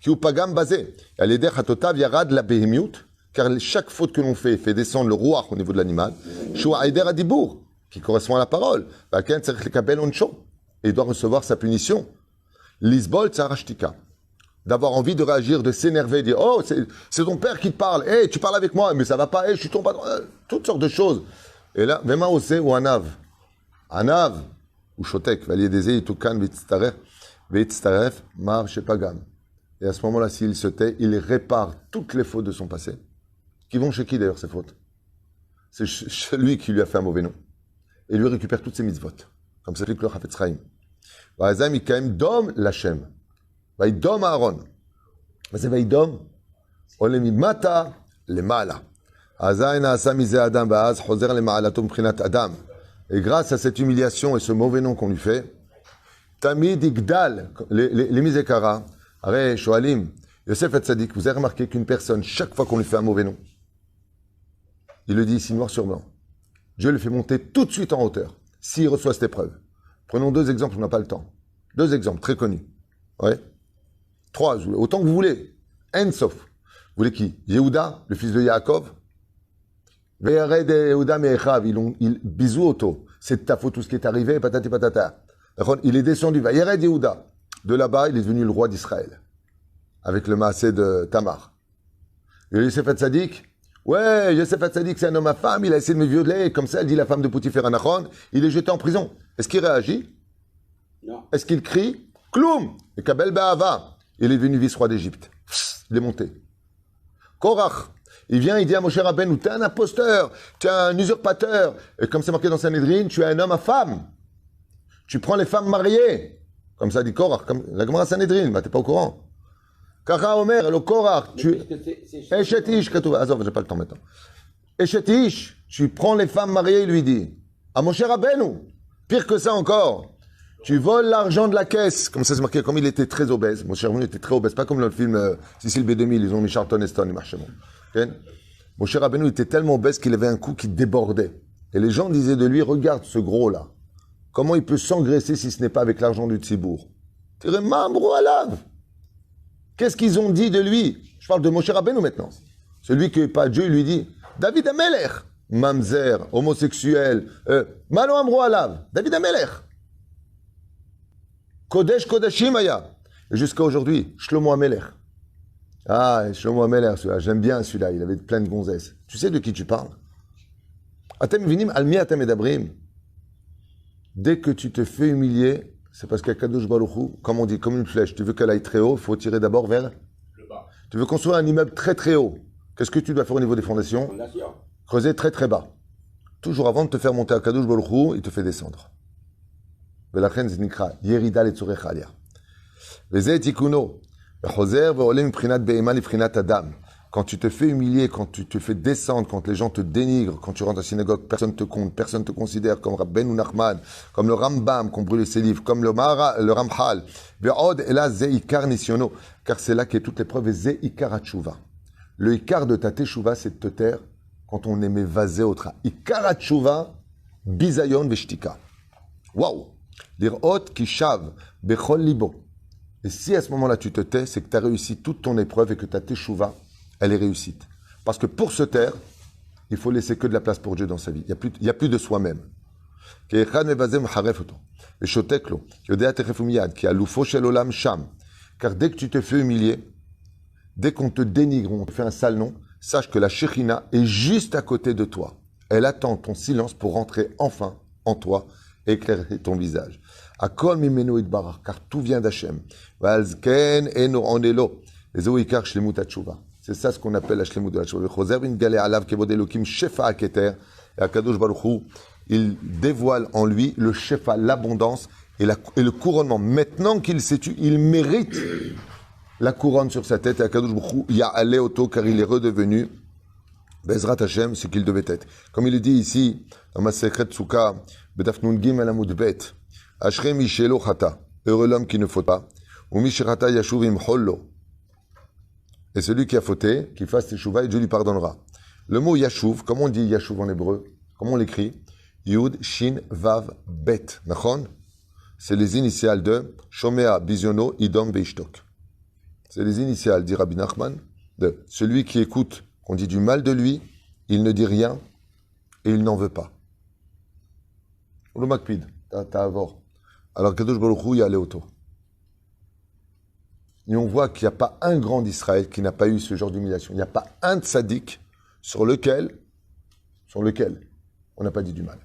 Qui ou pagam basé. Al-Eder Hatotav Yarad la Behemiut, car chaque faute que l'on fait descendre le roi au niveau de l'animal. Shua Eder Adibour, qui correspond à la parole. Balken Tzarech Lekabel Oncho, et il doit recevoir sa punition. Lisbol Tzarashtika, d'avoir envie de réagir, de s'énerver, de dire oh c'est ton père qui te parle, hey, tu parles avec moi, mais ça va pas, hey, je suis ton patron, toutes sortes de choses. Et là, Vema Ose ou Anav, ou Shotek, Valiedeze, Itukan, Vitztaref, Mar Shepagam. Et à ce moment-là, s'il se tait, il répare toutes les fautes de son passé. Qui vont chez qui d'ailleurs ces fautes? C'est celui qui lui a fait un mauvais nom. Et lui récupère toutes ses mitzvot. Comme ça dit le Chafetz Chaim. Va'azam ikaim dom l'Hashem. Va'idom Aaron. Va'zeh va'idom ole mimata lemala. Azay na'asa mizeh adam va'az choser lema'alato m'prinat adam. Et grâce à cette humiliation et ce mauvais nom qu'on lui fait, Tamid Igdal, les Mizekara, Aré, Shoalim, Yosef Hatzadik, vous avez remarqué qu'une personne, chaque fois qu'on lui fait un mauvais nom, il le dit ici noir sur blanc. Dieu le fait monter tout de suite en hauteur, s'il reçoit cette épreuve. Prenons 2 exemples, on n'a pas le temps. 2 exemples très connus. Ouais. 3, autant que vous voulez. Ensof. Vous voulez qui? Yehuda, le fils de Yaakov. Ve'yared Yehuda me'echav, bisou auto. C'est de ta faute tout ce qui est arrivé, patati patata. Il est descendu, Ve'yared Yehuda. De là-bas, il est devenu le roi d'Israël. Avec le maasé de Tamar. Et Yosef Hatzadik, ouais, Yosef Hatzadik, c'est un homme à femme, il a essayé de me violer, comme ça, elle dit la femme de Poutifar Anachon, il est jeté en prison. Est-ce qu'il réagit? Non. Est-ce qu'il crie? Kloum! Et Kabel Ba'ava, il est devenu vice-roi d'Égypte. Il est monté. Korach, il vient, il dit à Moshe Rabbeinu, t'es un imposteur, t'es un usurpateur. Et comme c'est marqué dans Sanhedrin, tu es un homme à femme. Tu prends les femmes mariées. Comme ça dit Korach, comme la Gemara Sanhedrin, bah t'es pas au courant. Kara Omer, le Korach, tu... Eshet Ish, Azov, j'ai pas le temps maintenant. Eshet Ish, tu prends les femmes mariées, il lui dit. À Moshe Rabbeinu, pire que ça encore. Tu voles l'argent de la caisse. Comme ça, c'est marqué, comme il était très obèse. Moshe Rabbeinu était très obèse. Pas comme dans le film Cécile B2000, ils ont mis Charlton Heston, il marchait bon. Okay? Moshe Rabbeinu était tellement obèse qu'il avait un cou qui débordait. Et les gens disaient de lui, regarde ce gros-là. Comment il peut s'engraisser si ce n'est pas avec l'argent du Tzibour? Tirez Mambrou Alav. Qu'est-ce qu'ils ont dit de lui? Je parle de Moshe Rabbeinu maintenant. Celui qui n'est pas Dieu, il lui dit, David Ameler, mamzer, homosexuel, Malo Amrou Alav, David Ameler. Kodesh Kodashim Aya. Et jusqu'à aujourd'hui, Shlomo Ameler. Ah, Shlomo Ameler, celui-là, j'aime bien celui-là, il avait plein de gonzesses. Tu sais de qui tu parles? Atem vinim almi atem edabrim. Dès que tu te fais humilier, c'est parce qu'Akadosh Baruch Hu, comme on dit, comme une flèche, tu veux qu'elle aille très haut, il faut tirer d'abord vers le bas. Tu veux construire un immeuble très très haut. Qu'est-ce que tu dois faire au niveau des fondations? Fondation. Creuser très très bas. Toujours avant de te faire monter à Akadosh Baruch Hu, il te fait descendre. ולכן זה נקרא ירידה לצורך עלייה. וזה תיקונו, וחוזר ועולה מבחינת בהמה לבחינת אדם. Quand tu te fais humilier, quand tu te fais descendre, quand les gens te dénigrent, quand tu rentres à la synagogue, personne ne te compte, personne ne te considère comme Rabbeinu Nachman, comme le Rambam, qu'on brûle ses livres, comme le Ramchal. Ve'od ela ze ikar nisyono, car c'est là qu'est toute l'épreuve, et ze ikar hatshuva. Le ikar de ta teshuva, c'est de te taire quand on aimait vaser autre. Ikar hatshuva, bizayon veshtika. Waouh! L'irot ki shav bechol libo. Et si à ce moment-là tu te tais, c'est que tu as réussi toute ton épreuve et que ta teshuva, elle est réussite. Parce que pour se taire, il faut laisser que de la place pour Dieu dans sa vie. Il n'y a plus de soi-même. Car dès que tu te fais humilier, dès qu'on te dénigre, on te fait un sale nom, sache que la Shekhinah est juste à côté de toi. Elle attend ton silence pour rentrer enfin en toi et éclairer ton visage. Akol mimenu itbarach, car tout vient d'Hachem. Valzken eno onelo. Ezou ikar shlemut hatshuva. C'est ça ce qu'on appelle la shlemut de la tshuva. Choser bin galé alav kevod elokim shefa haketer. Et Akadosh Baruch Hu, il dévoile en lui le shefa, l'abondance et le couronnement. Maintenant qu'il s'est tué, il mérite la couronne sur sa tête. Et Akadosh Baruch Hu, ya'aleh oto, car il est redevenu Bezrat Hashem, ce qu'il devait être. Comme il est dit ici, dans ma secrète Souka, Bedaf Nun Gim al Amud Bet, Ashrei Mishelo Chata, heureux l'homme qui ne faute pas, ou Mishirata Yashuv im Hollo. Et celui qui a fauté, qui fasse teshuva, et Dieu lui pardonnera. Le mot Yashuv, comment on dit Yashuv en hébreu? Comment on l'écrit? Yud, Shin, Vav, Bet. Nachon? C'est les initiales de Shomea, Biziono, Idom, Veishtok. C'est les initiales, dit Rabbi Nachman, de celui qui écoute qu'on dit du mal de lui, il ne dit rien et il n'en veut pas. Le makpid, t'as avor. Alors Kadosh Baruch Hu, il y a Léoto. Et on voit qu'il n'y a pas un grand d'Israël qui n'a pas eu ce genre d'humiliation. Il n'y a pas un tzaddik sur lequel on n'a pas dit du mal.